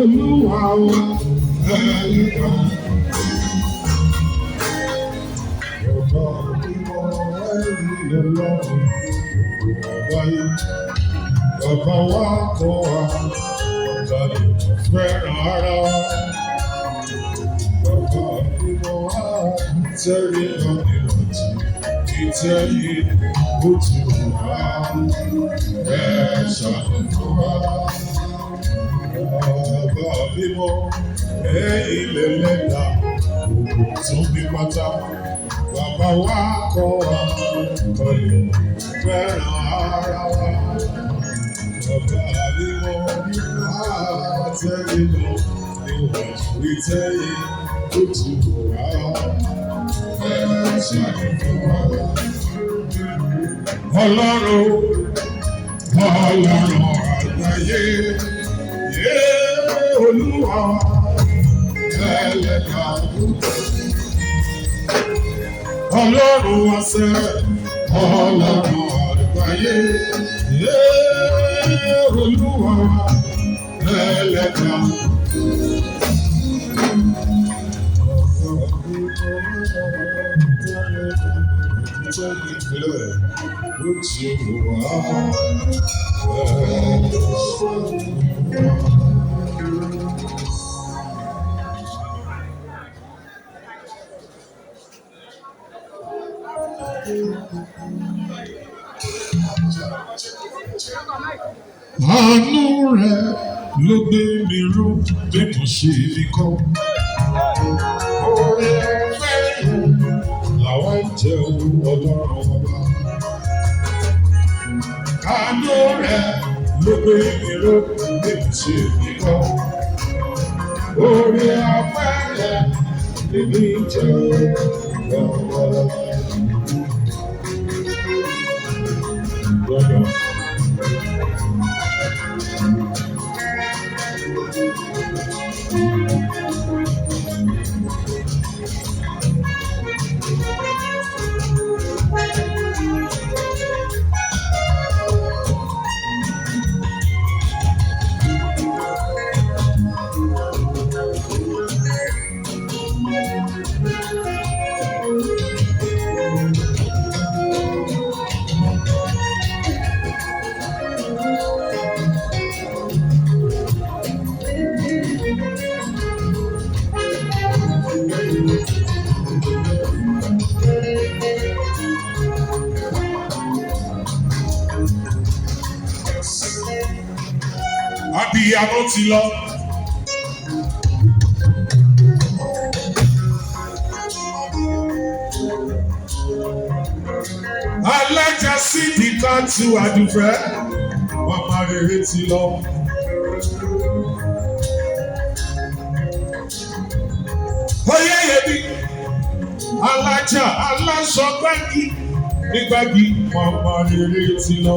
Olúwa wa ẹlẹ́dàá. Ọba mímọ́ ẹ̀yìn Ọlọ́run àgbáyé. Bàbá wa kọ́ wa, tàbí fẹ́ràn ara wa. Bàbá mímọ́ wa tẹ̀lé lọ́nà ìrántí. Ìtẹ̀yẹ ó ti wà ẹ̀ ṣàkóso wa. Bàbá mímọ́ ẹ̀yìn lẹ́lẹ́dàá tún bí pátá. Bàbá wa kọ́ wa tọ́lé fẹ́ràn ara wa. Bàbá mímọ́ àtẹ̀lé lọ níwọ̀n ìtẹ̀yẹ ó ti wà ẹ̀ ṣàkóso wa. Ọlọ́run àgbáyé. Olúwa ẹlẹ́dàá. Ọlọ́run àṣẹ, Ọlọ́run àgbáyé. Olúwa ẹlẹ́dàá. Àánú rẹ̀ ló gbé mi ró bí kò ṣe fi kọ́. Oore ọ̀fẹ́ làwọn ń jẹ Ọlọ́run ọba. Àánú rẹ̀ ló gbé mi ró bí kò ṣe fi kọ́. Oore ọ̀fẹ́ lèmi jẹ Ọlọ́run ọba. Abiyamọ ti lọ. Alájà sídìí kan tu àdùfẹ́, màmá rere ti lọ. Oyè yẹbi, alájà aláṣọ gbági nígbàgì, màmá rere ti lọ.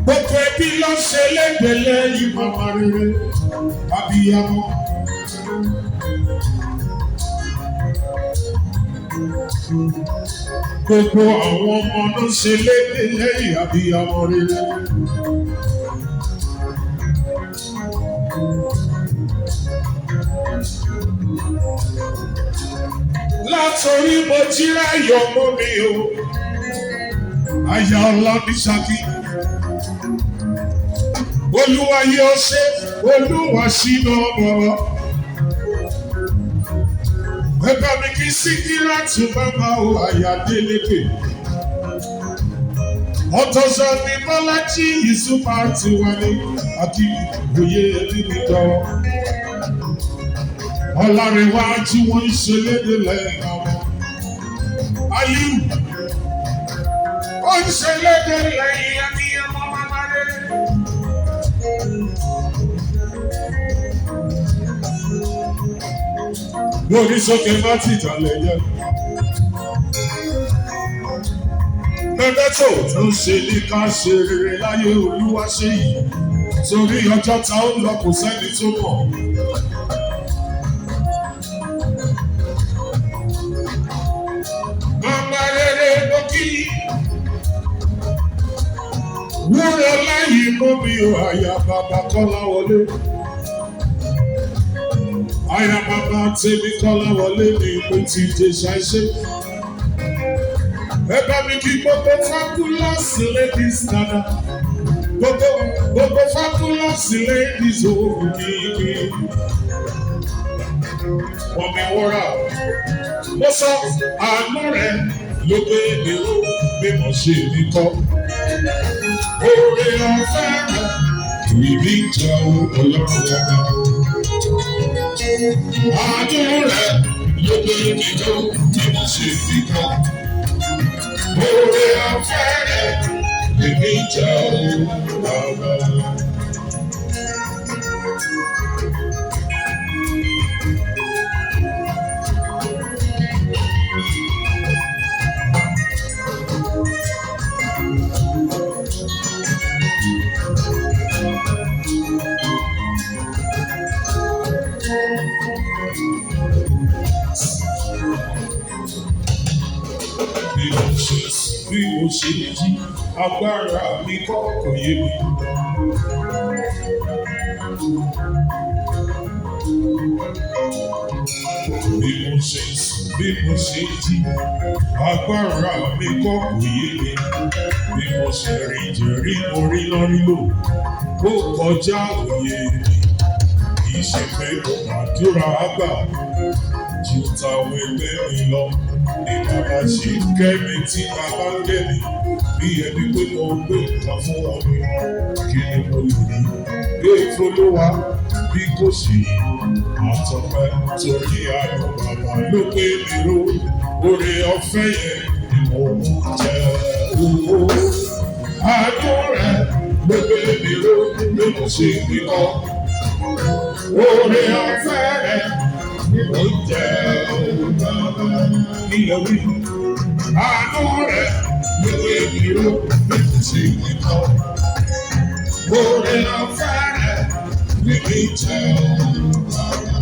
Gbogbo ẹbí ló ṣe léde lẹ́yìn màmá rere, abiyamọ. Gbogbo àwọn ọmọ ló ṣe léde lẹ́yìn abiyamọ rere. Látorí mo jíra yọ̀ mọ́ mi o, aya Ọlámi Ṣakí. Olúwa yóò ṣe, Olúwa ṣínà bọ̀rọ̀. Ẹgbẹ́ mi kì í Síkírà tún bàbá o, Àyàdélékè. Ọ̀tọ̀sọ̀ ni Bọ́lájí Yusufa ti wà ní Akínyòye ẹbí mi dọ́wọ́. Ọlárẹ̀wájú wọ́n ń ṣe lédè lẹ́yìn ọmọ. Aliu ó ń ṣe lédè lẹ́yìn abiyamọ màmá rere. Lórí sókè má ti jalè yẹ. Bẹ́ẹ̀ tó ń ṣe ní ká ṣe rere láyé Olúwa ṣe yìí. Torí ọjọ́ ta ó lọ kò sẹ́ni tó mọ̀. Màmá rere mo kí Wúrọ̀ láyé mọ́ mi ò àyà bàbá Kọ́láwọlé. Àyà bàbá tèmi Kọ́láwọlé ní ìpè tí Jésà ṣe. Ẹ bá mi kí gbogbo fabulous ladies dada. Gbogbo fabulous ladies òkú kìkì. Wọ́n mi wọ́ra. Mo sọ àánú rẹ̀ ló gbé mi ró bí mo ṣe ní kọ́. Oore ọ̀fẹ́ rẹ̀ ìbí jẹ́ ọlọ́run ọba. Àánú rẹ̀ ló gbé mi ró bí mo ṣe ní kọ́. Oore ọ̀fẹ́ rẹ̀ ìbí jẹ́ ọlọ́run ọba. Bí mo ṣe jí, agbára mi kọ́ kò yé mi. Bí mo ṣe jí, agbára mi kọ́ kò yé mi. Bí mo ṣe rìn jẹ̀rí orí lọ́rí lò, ó kọjá òye mi. Kì í ṣe pé mo gbàdúrà àgbà ju táwọn ẹgbẹ́ mi lọ. Ní bàbá ṣe kẹ́mi tí bàbá ń gẹ̀mí, bí ẹni pé mo gbé nǹkan fún wọn ni. Kí ni mo lè rí? Gbé ìfọlọ́wà bí kò sí àtọ̀pẹ́ torí àánú bàbá ló gbé mi ró. Oore ọ̀fẹ́ yẹn ni mo mú jẹ owó. Àánú rẹ̀ ló gbé mi ró bí mo ṣe ní kọ́. Oore ọ̀fẹ́ rẹ̀ ni mo jẹ owó. Ilẹ̀ wí, àánú rẹ̀ ló gbé mi ró bí mo ṣe ní kọ́. Oore ọ̀fẹ́ rẹ̀ ni mo jẹ owó.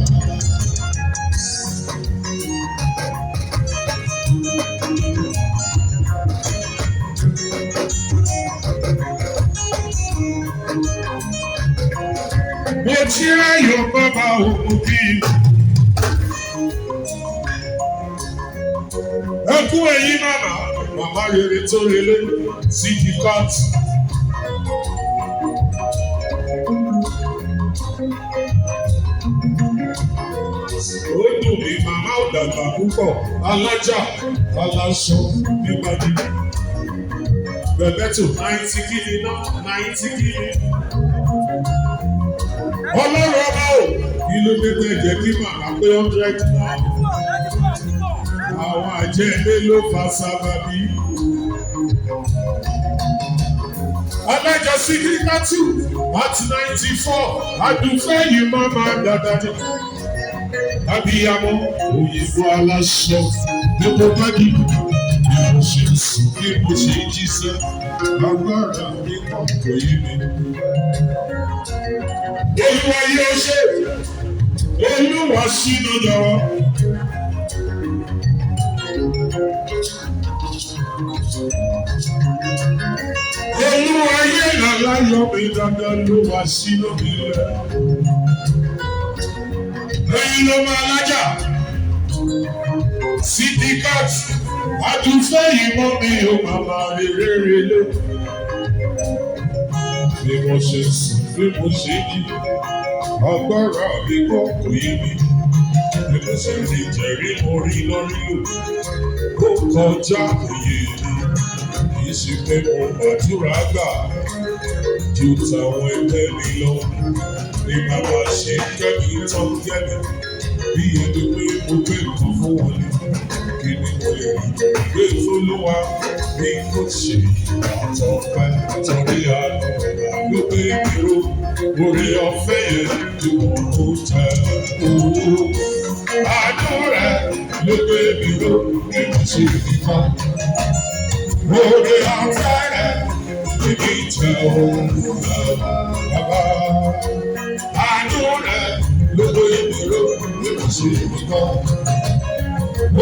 Mo ti ráyọ̀ bàbá òkú bí. Ẹ kú ẹ̀yin màmá, màmá rere tó relé sí di kọ́ọ̀tù. Ó dùn mí màmá ò dàgbà púpọ̀, alájà, aláṣọ nígbàdí. Bẹ̀bẹ̀ tó 90 kìíní náà, 90 kìíní. Ọlọ́run ọba ò, kí ló dé tẹ́ jẹ́ kí màmá pé 100 náà? Àwọn àjẹ́lé ló fa sábàbí. Adájọ́ Síkírátù àti 94, àdùnfẹ́ yìí máa máa dàda ní. Abiyamọ òyìnbó aláṣọ ní mo bá dì. Bí mo ṣe sùn, bí mo ṣe jíṣẹ́, agbára mi kọ́ kò yé mi. Olúwa yóò ṣe, Olúwa ṣínú jọ̀wọ́. Olúwa yé lọ́la yọ mi dandan ló wá sínú mi rẹ̀. Ẹyin ló máa lájà. Sídíkàt, àdùnfẹ́ yìí mọ́ mi ò màmá rere relé. Bí mo ṣe sùn, bí mo ṣe jí, agbára mi kọ́ kò yé mi. Bí mo ṣe rí jẹ̀rí mo rí lọ́rí lò, ó kọjá òye mi. Kì í ṣe pé mo gbàdúrà gbà ju tàwọn ẹgbẹ́ mi lọ. Ní bàbá ṣe kẹ́mi tán gẹ́mi, bí ẹni pé mo gbé nǹkan fún wọn ni. Kí ni mo lè rí? Gbé ìfọlọ́wà bí kò ṣe àtọ̀pẹ́ torí àánú ló gbé mi ró. Oore ọ̀fẹ́ yẹn ni mo kó jẹ owó. Àánú rẹ̀ ló gbé mi ró bí mo ṣe ní kọ́. Oore ọ̀fẹ́ rẹ̀ ni mi jẹ owó. Bàbá àánú rẹ̀ ló gbé mi ró bí mo ṣe ní kọ́.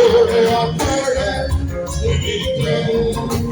Oore ọ̀fẹ́ rẹ̀ ni mi jẹ owó.